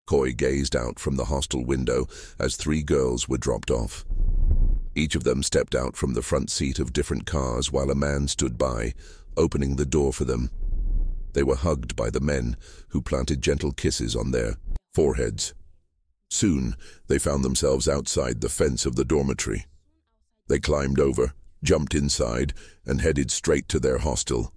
Koi gazed out from the hostel window as three girls were dropped off. Each of them stepped out from the front seat of different cars while a man stood by, opening the door for them. They were hugged by the men, who planted gentle kisses on their foreheads. Soon, they found themselves outside the fence of the dormitory. They climbed over, jumped inside, and headed straight to their hostel.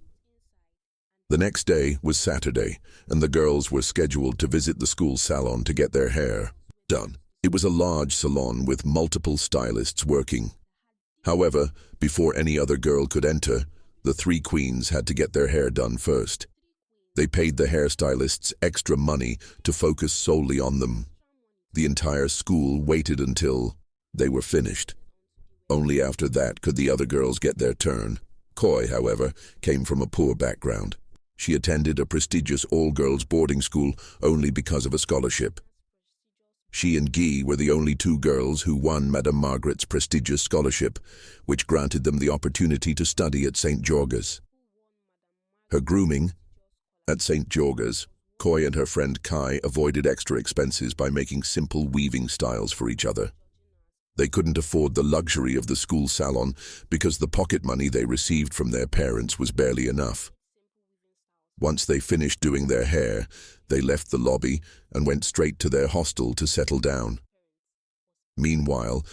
The next day was Saturday, and the girls were scheduled to visit the school salon to get their hair done. It was a large salon with multiple stylists working. However, before any other girl could enter, the three queens had to get their hair done first. They paid the hairstylists extra money to focus solely on them. The entire school waited until they were finished. Only after that could the other girls get their turn. Koi, however, came from a poor background. She attended a prestigious all-girls boarding school only because of a scholarship. She and Guy were the only two girls who won Madame Margaret's prestigious scholarship, which granted them the opportunity to study at St. George's. Her grooming. At St. George's, Koi and her friend Kai avoided extra expenses by making simple weaving styles for each other. They couldn't afford the luxury of the school salon because the pocket money they received from their parents was barely enough. Once they finished doing their hair, they left the lobby and went straight to their hostel to settle down. Meanwhile,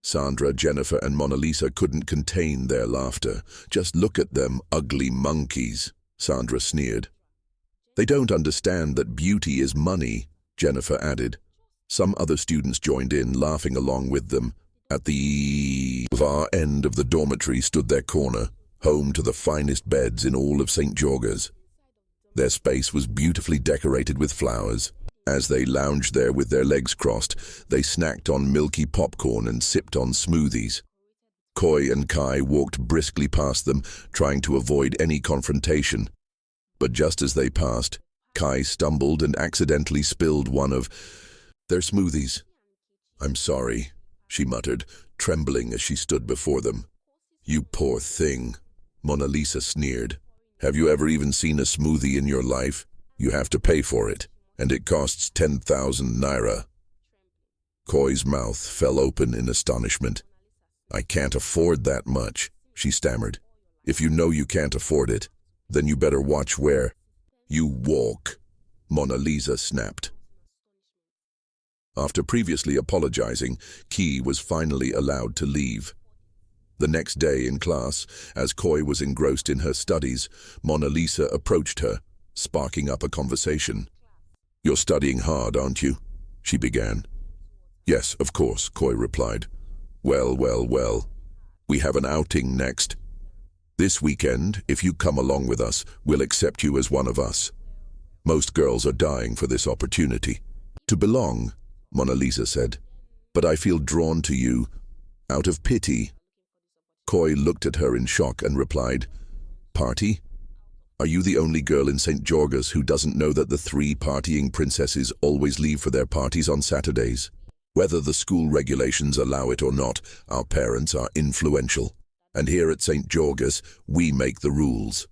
Sandra, Jennifer, and Mona Lisa couldn't contain their laughter. "Just look at them ugly monkeys," Sandra sneered. "They don't understand that beauty is money," Jennifer added. Some other students joined in, laughing along with them. At the far end of the dormitory stood their corner, home to the finest beds in all of St. George's. Their space was beautifully decorated with flowers. As they lounged there with their legs crossed, they snacked on milky popcorn and sipped on smoothies. Koi and Kai walked briskly past them, trying to avoid any confrontation. But just as they passed, Kai stumbled and accidentally spilled one of their smoothies. "I'm sorry," she muttered, trembling as she stood before them. "You poor thing," Mona Lisa sneered. "Have you ever even seen a smoothie in your life? You have to pay for it, and it costs 10,000 naira. Koi's mouth fell open in astonishment. "I can't afford that much," she stammered. "If you know you can't afford it, then you better watch where you walk," Mona Lisa snapped. After previously apologizing, Key was finally allowed to leave. The next day in class, as Koi was engrossed in her studies, Mona Lisa approached her, sparking up a conversation. "You're studying hard, aren't you?" she began. "Yes, of course," Koi replied. Well. We have an outing next. This weekend, if you come along with us, we'll accept you as one of us. Most girls are dying for this opportunity to belong," Mona Lisa said. "But I feel drawn to you out of pity." Koi looked at her in shock and replied, "Party? Are you the only girl in St. George's who doesn't know that the three partying princesses always leave for their parties on Saturdays? Whether the school regulations allow it or not, our parents are influential. And here at St. George's, we make the rules.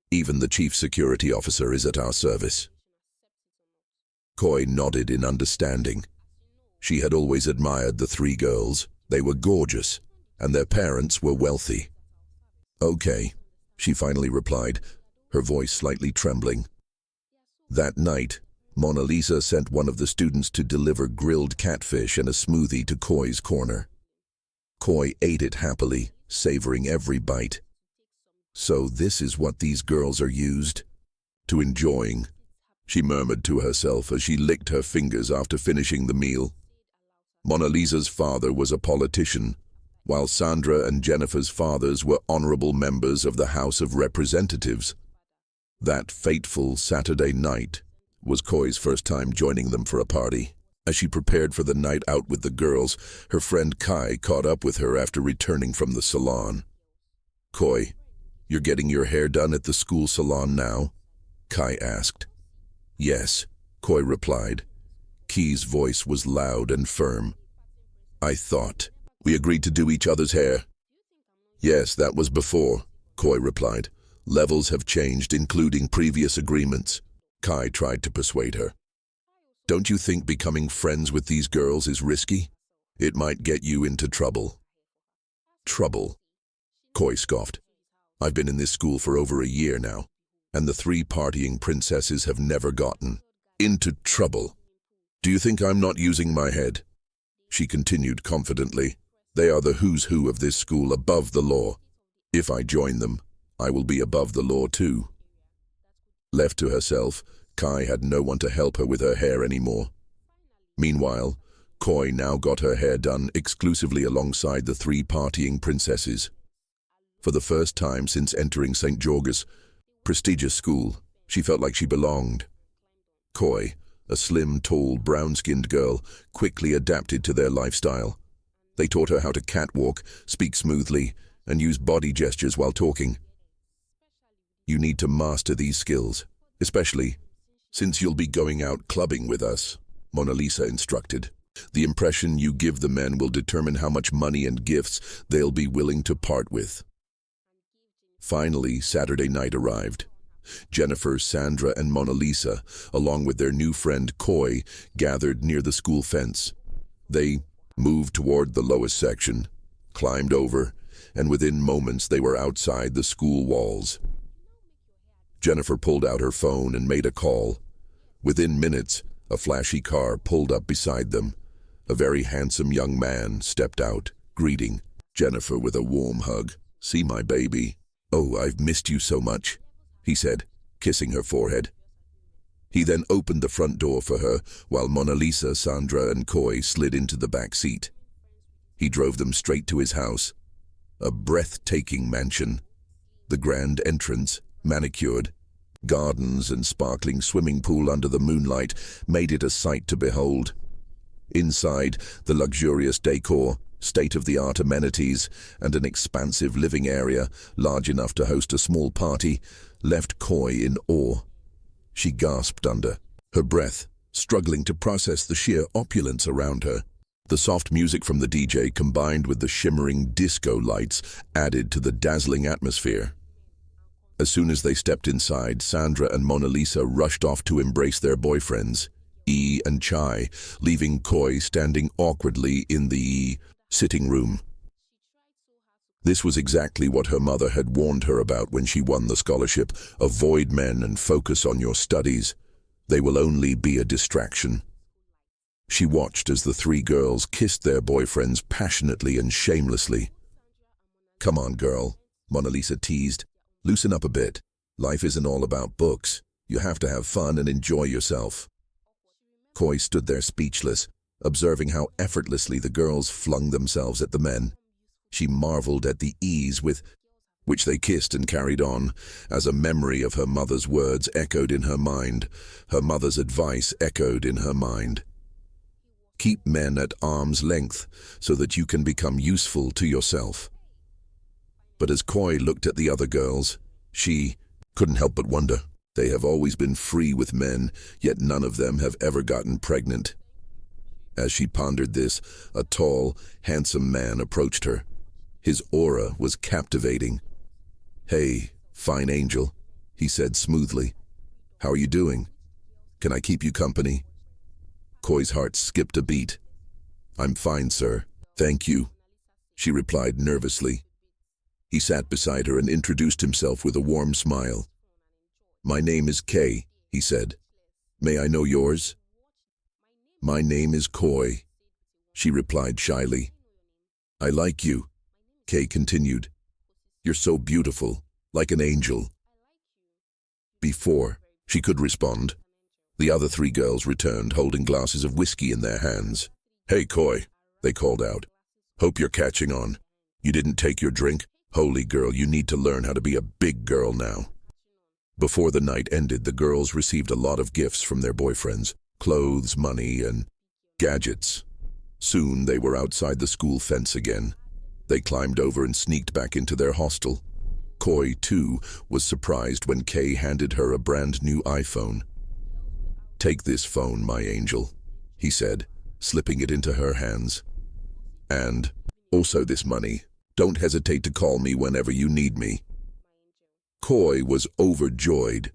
Even the chief security officer is at our service." Koi nodded in understanding. She had always admired the three girls. They were gorgeous, and their parents were wealthy. "Okay," she finally replied, her voice slightly trembling. That night, Mona Lisa sent one of the students to deliver grilled catfish and a smoothie to Koi's corner. Koi ate it happily, savoring every bite. "So this is what these girls are used to enjoying," she murmured to herself as she licked her fingers after finishing the meal. Mona Lisa's father was a politician, while Sandra and Jennifer's fathers were honorable members of the House of Representatives. That fateful Saturday night was Koi's first time joining them for a party. As she prepared for the night out with the girls, her friend Kai caught up with her after returning from the salon. "Koi, you're getting your hair done at the school salon now?" Kai asked. "Yes," Koi replied. Key's voice was loud and firm. "I thought we agreed to do each other's hair." "Yes, that was before," Koi replied. "Levels have changed, including previous agreements." Kai tried to persuade her. Don't you think becoming friends with these girls is risky? It might get you into trouble. Trouble? Coy scoffed. I've been in this school for over a year now, and the 3 partying princesses have never gotten into trouble. Do you think I'm not using my head? She continued confidently. They are the who's who of this school, above the law. If I join them, I will be above the law too. Left to herself, Kai had no one to help her with her hair anymore. Meanwhile, Coy now got her hair done exclusively alongside the 3 partying princesses. For the first time since entering St. George's prestigious school, she felt like she belonged. Coy, a slim, tall, brown-skinned girl, quickly adapted to their lifestyle. They taught her how to catwalk, speak smoothly, and use body gestures while talking. You need to master these skills, especially since you'll be going out clubbing with us, Mona Lisa instructed. The impression you give the men will determine how much money and gifts they'll be willing to part with. Finally, Saturday night arrived. Jennifer, Sandra, and Mona Lisa, along with their new friend Coy, gathered near the school fence. They moved toward the lowest section, climbed over, and within moments they were outside the school walls. Jennifer pulled out her phone and made a call. Within minutes, a flashy car pulled up beside them. A very handsome young man stepped out, greeting Jennifer with a warm hug. "See my baby? Oh, I've missed you so much," he said, kissing her forehead. He then opened the front door for her, while Mona Lisa, Sandra, and Coy slid into the back seat. He drove them straight to his house, a breathtaking mansion. The grand entrance, manicured, gardens and sparkling swimming pool under the moonlight made it a sight to behold. Inside, the luxurious decor, state-of-the-art amenities, and an expansive living area, large enough to host a small party, left Coy in awe. She gasped under her breath, struggling to process the sheer opulence around her. The soft music from the DJ combined with the shimmering disco lights added to the dazzling atmosphere. As soon as they stepped inside, Sandra and Mona Lisa rushed off to embrace their boyfriends, E and Chai, leaving Coy standing awkwardly in the sitting room. This was exactly what her mother had warned her about when she won the scholarship. Avoid men and focus on your studies. They will only be a distraction. She watched as the 3 girls kissed their boyfriends passionately and shamelessly. "Come on, girl," Mona Lisa teased. "Loosen up a bit. Life isn't all about books. You have to have fun and enjoy yourself." Coy stood there speechless, observing how effortlessly the girls flung themselves at the men. She marveled at the ease with which they kissed and carried on, as a memory of her mother's words echoed in her mind. Her mother's advice echoed in her mind. Keep men at arm's length so that you can become useful to yourself. But as Coy looked at the other girls, she couldn't help but wonder. They have always been free with men, yet none of them have ever gotten pregnant. As she pondered this, a tall, handsome man approached her. His aura was captivating. "Hey, fine angel," he said smoothly. "How are you doing? Can I keep you company?" Coy's heart skipped a beat. "I'm fine, sir. Thank you," she replied nervously. He sat beside her and introduced himself with a warm smile. "My name is Kay," he said. "May I know yours?" "My name is Coy," she replied shyly. "I like you," Kay continued. "You're so beautiful, like an angel." Before she could respond, the other 3 girls returned, holding glasses of whiskey in their hands. "Hey, Coy," they called out. "Hope you're catching on. You didn't take your drink? Holy girl, you need to learn how to be a big girl now." Before the night ended, the girls received a lot of gifts from their boyfriends, clothes, money, and gadgets. Soon they were outside the school fence again. They climbed over and sneaked back into their hostel. Coy, too, was surprised when Kay handed her a brand new iPhone. "Take this phone, my angel," he said, slipping it into her hands. "And also this money. Don't hesitate to call me whenever you need me." Coy was overjoyed.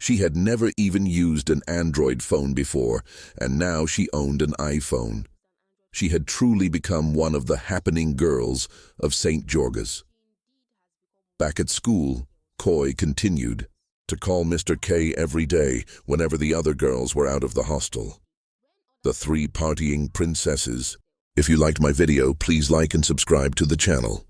She had never even used an Android phone before, and now she owned an iPhone. She had truly become one of the happening girls of St. George's. Back at school, Coy continued to call Mr. K every day whenever the other girls were out of the hostel. The three partying princesses. If you liked my video, please like and subscribe to the channel.